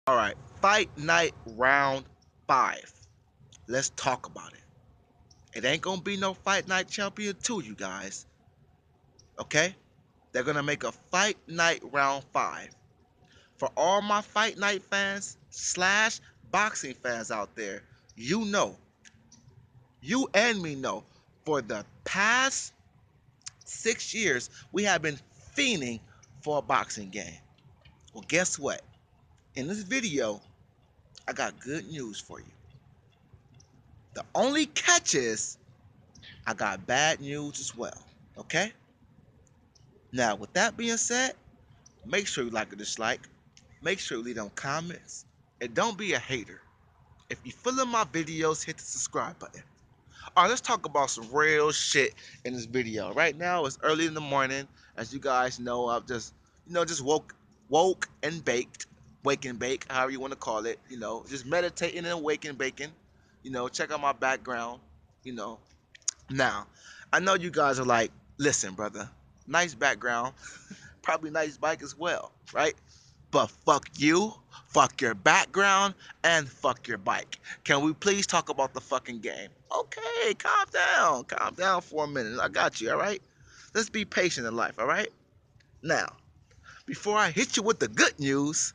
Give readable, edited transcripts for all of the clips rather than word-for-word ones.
All right, Fight Night Round 5. Let's talk about it. It ain't gonna be no Fight Night Champion 2, you guys. Okay? They're gonna make a Fight Night Round 5. For all my Fight Night fans slash boxing fans out there, you know, you and me know, for the past 6 years, we have been fiending for a boxing game. Well, guess what? In this video, I got good news for you. The only catch is I got bad news as well. Okay? Now, with that being said, make sure you like or dislike. Make sure you leave them comments. And don't be a hater. If you feeling my videos, hit the subscribe button. Alright, let's talk about some real shit in this video. Right now, it's early in the morning. As you guys know, I've just, just woke and baked. Wake and bake, however you want to call it. Just meditating and wake and baking. Check out my background. You know, Now, I know you guys are like, listen, brother, nice background, probably nice bike as well, right? But fuck you, fuck your background, and fuck your bike. Can we please talk about the fucking game? Okay, calm down for a minute. I got you, all right? Let's be patient in life, all right? Now, before I hit you with the good news,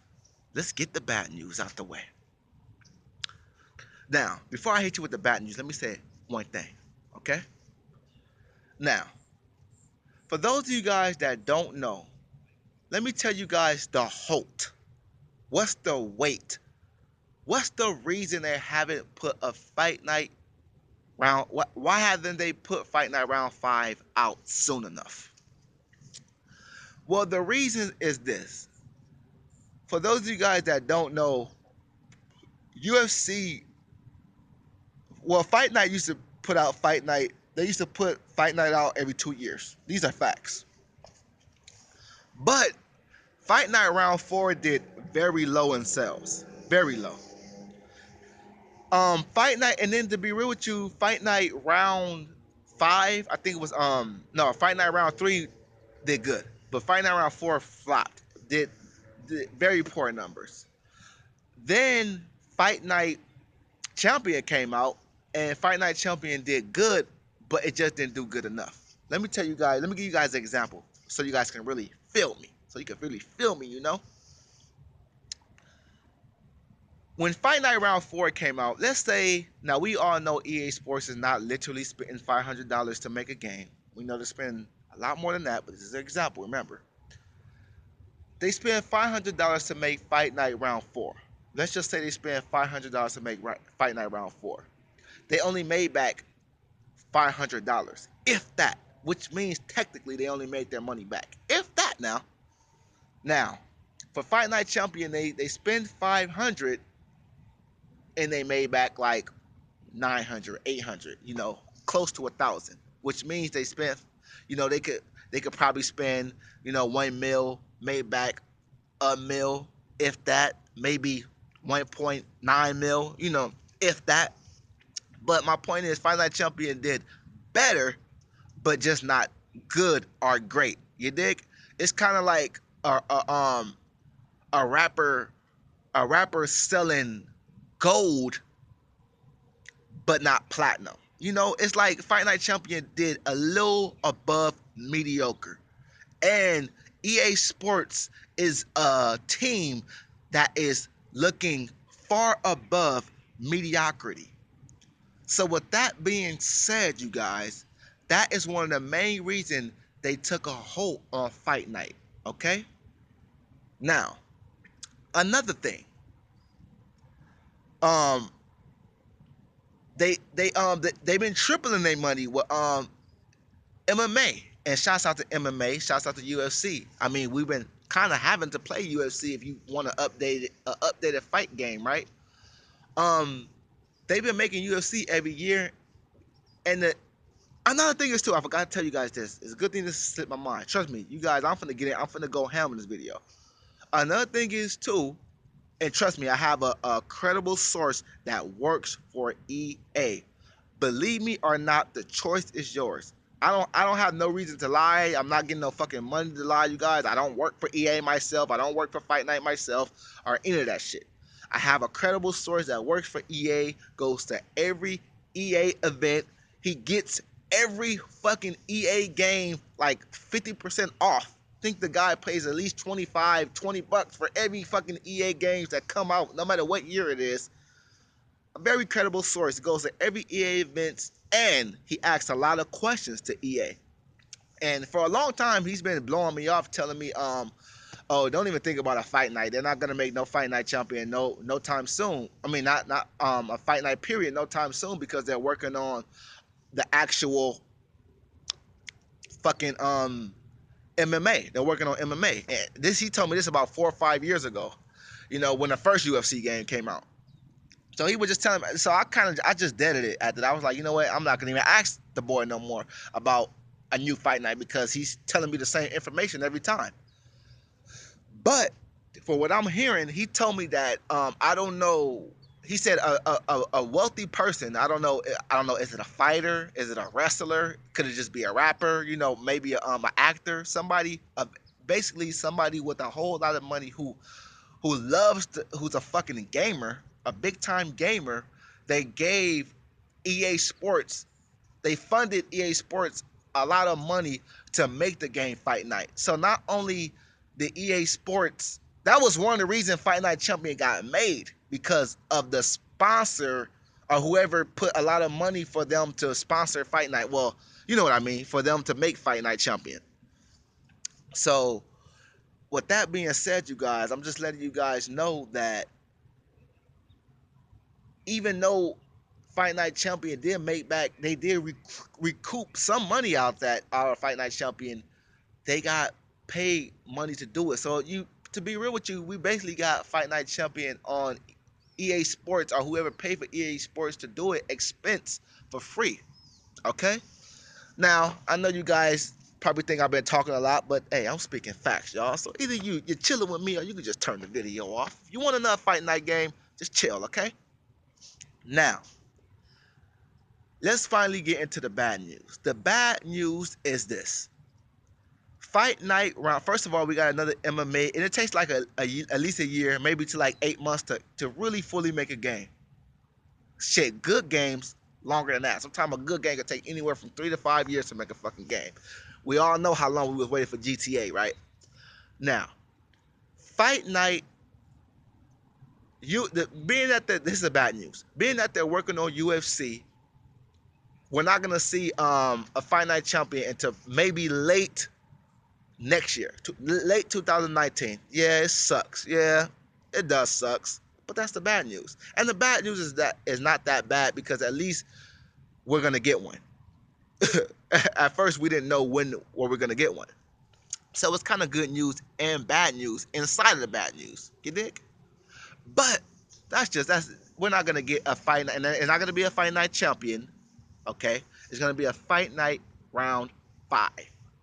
let's get the bad news out the way. Now, before I hit you with the bad news, let me say one thing, okay? Now, for those of you guys that don't know, let me tell you guys the halt. What's the wait? What's the reason they haven't put a fight night round? Why haven't they put Fight Night Round 5 out soon enough? Well, the reason is this. For those of you guys that don't know, UFC, well, Fight Night used to put out Fight Night. They used to put Fight Night out every 2 years. These are facts. But Fight Night Round 4 did very low in sales. Very low. Fight Night, and then to be real with you, Fight Night Round 5, I think it was no, Fight Night Round 3 did good. But Fight Night Round 4 flopped. Did very poor numbers. Then Fight Night Champion came out, and Fight Night Champion did good, but it just didn't do good enough. Let me give you guys an example so you guys can really feel me. So you can really feel me, When Fight Night Round 4 came out, let's say, now we all know EA Sports is not literally spending $500 to make a game. We know they spend a lot more than that, but this is an example, remember. They spend $500 to make Fight Night Round 4. Let's just say they spend $500 to make Fight Night Round 4. They only made back $500, if that, which means technically they only made their money back. If that now. Now, for Fight Night Champion, they spend 500 and they made back like 900, 800, close to 1,000, which means they spent, they could probably spend, 1 mil, made back a mil, if that, maybe 1.9 mil, if that. But my point is, Fight Night Champion did better, but just not good or great. You dig? It's kind of like a rapper, selling gold but not platinum. It's like Fight Night Champion did a little above mediocre. And EA Sports is a team that is looking far above mediocrity. So with that being said, you guys, that is one of the main reasons they took a hold on Fight Night. Okay? Now, another thing. Um, they've been tripling their money with MMA. And shouts out to MMA, shouts out to UFC. I mean, we've been kind of having to play UFC if you want to updated fight game, right? Um, they've been making UFC every year. And another thing is too, I forgot to tell you guys this. It's a good thing this slipped my mind. Trust me, you guys, I'm finna go ham in this video. Another thing is too, and trust me, I have a credible source that works for EA. Believe me or not, the choice is yours. I don't have no reason to lie. I'm not getting no fucking money to lie, you guys. I don't work for EA myself. I don't work for Fight Night myself or any of that shit. I have a credible source that works for EA, goes to every EA event. He gets every fucking EA game like 50% off. I think the guy pays at least 25, $20 for every fucking EA games that come out, no matter what year it is. A very credible source, goes to every EA events, and he asks a lot of questions to EA. And for a long time, he's been blowing me off, telling me, oh, don't even think about a fight night. They're not gonna make no fight night champion no time soon. I mean, not a fight night period no time soon, because they're working on the actual fucking MMA. They're working on MMA. And this, he told me this about 4 or 5 years ago. You know, when the first UFC game came out. So he was just telling me. So I just deaded it after that. I was like, you know what? I'm not gonna even ask the boy no more about a new fight night, because he's telling me the same information every time. But for what I'm hearing, he told me that I don't know. He said a wealthy person. I don't know. I don't know. Is it a fighter? Is it a wrestler? Could it just be a rapper? You know, maybe an actor. Somebody, basically somebody with a whole lot of money who's a fucking gamer, a big time gamer. They gave EA Sports, they funded EA Sports a lot of money to make the game Fight Night. So not only the EA Sports, that was one of the reasons Fight Night Champion got made, because of the sponsor or whoever put a lot of money for them to sponsor Fight Night. Well, you know what I mean, for them to make Fight Night Champion. So with that being said, you guys, I'm just letting you guys know that even though Fight Night Champion did make back, they did recoup some money out that our Fight Night Champion. They got paid money to do it. So to be real with you, we basically got Fight Night Champion on EA Sports, or whoever paid for EA Sports to do it, expense for free. Okay. Now I know you guys probably think I've been talking a lot, but hey, I'm speaking facts, y'all. So either you're chilling with me, or you can just turn the video off. If you want another Fight Night game, just chill. Okay. Now, let's finally get into the bad news. The bad news is this. Fight Night round. First of all, we got another MMA, and it takes like at least a year, maybe to like 8 months to really fully make a game. Shit, good games longer than that. Sometimes a good game can take anywhere from 3 to 5 years to make a fucking game. We all know how long we was waiting for GTA, right? Now, Fight Night. Being that this is the bad news. Being that they're working on UFC, we're not gonna see a Fight Night champion until maybe late next year, late 2019. Yeah, it sucks. Yeah, it does sucks. But that's the bad news. And the bad news is that is not that bad, because at least we're gonna get one. At first, we didn't know when or we're gonna get one. So it's kind of good news and bad news inside of the bad news. You dig? But that's we're not gonna get a fight, and it's not gonna be a Fight Night champion. Okay, it's gonna be a Fight Night round 5.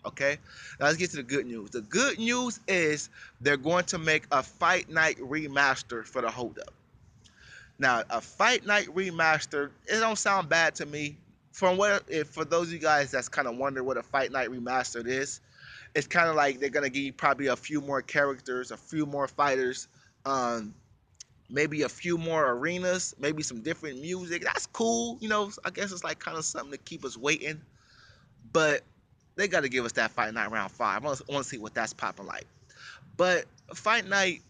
Okay, now let's get to the good news. The good news is they're going to make a Fight Night remaster for the Hold Up. Now, a Fight Night remaster, it don't sound bad to me. From what, if for those of you guys that's kind of wondering what a Fight Night remastered is, it's kind of like they're gonna give you probably a few more characters, a few more fighters, maybe a few more arenas, maybe some different music. That's cool, you know. I guess it's like kind of something to keep us waiting. But they got to give us that Fight Night round 5. I want to see what that's popping like. But Fight Night,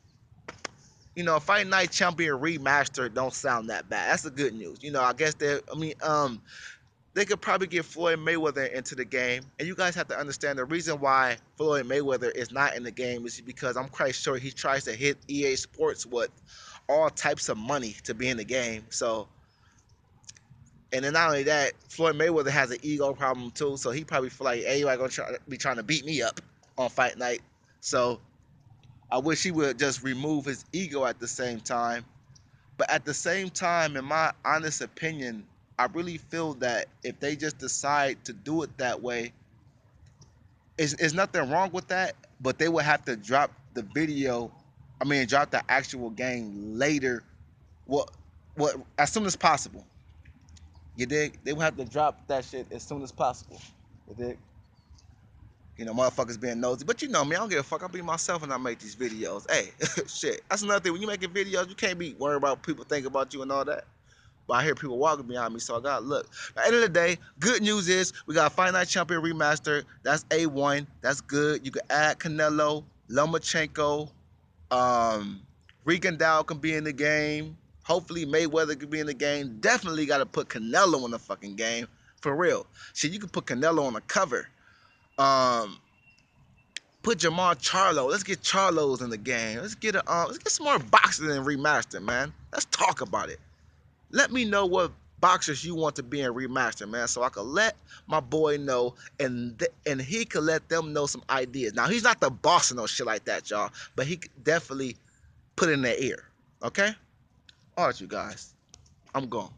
Fight Night Champion remastered don't sound that bad. That's the good news. I guess they could probably get Floyd Mayweather into the game. And you guys have to understand the reason why Floyd Mayweather is not in the game is because I'm quite sure he tries to hit EA Sports with all types of money to be in the game. So, and then not only that, Floyd Mayweather has an ego problem too. So he probably feel like, hey, you are gonna be trying to beat me up on Fight Night. So I wish he would just remove his ego at the same time. But at the same time, in my honest opinion, I really feel that if they just decide to do it that way, is nothing wrong with that. But they would have to drop the video. I mean, drop the actual game later. What as soon as possible. You dig? They would have to drop that shit as soon as possible. You dig? You know, motherfuckers being nosy. But you know me, I don't give a fuck. I be myself and I make these videos. Hey, shit. That's another thing. When you making videos, you can't be worried about people thinking about you and all that. But I hear people walking behind me, so I gotta look. At the end of the day, good news is we got Fight Night Champion remastered. That's A1. That's good. You can add Canelo, Lomachenko, um, Regan Dow can be in the game. Hopefully Mayweather can be in the game. Definitely gotta put Canelo in the fucking game. For real. Shit, you can put Canelo on the cover. Um, Put Jamal Charlo. Let's get Charlos in the game. Let's get some more boxing and remaster, man. Let's talk about it. Let me know what boxers you want to be in remaster, man, so I can let my boy know, and he could let them know some ideas. Now he's not the boss or no shit like that, y'all, but he could definitely put it in their ear. Okay? All right, you guys. I'm gone.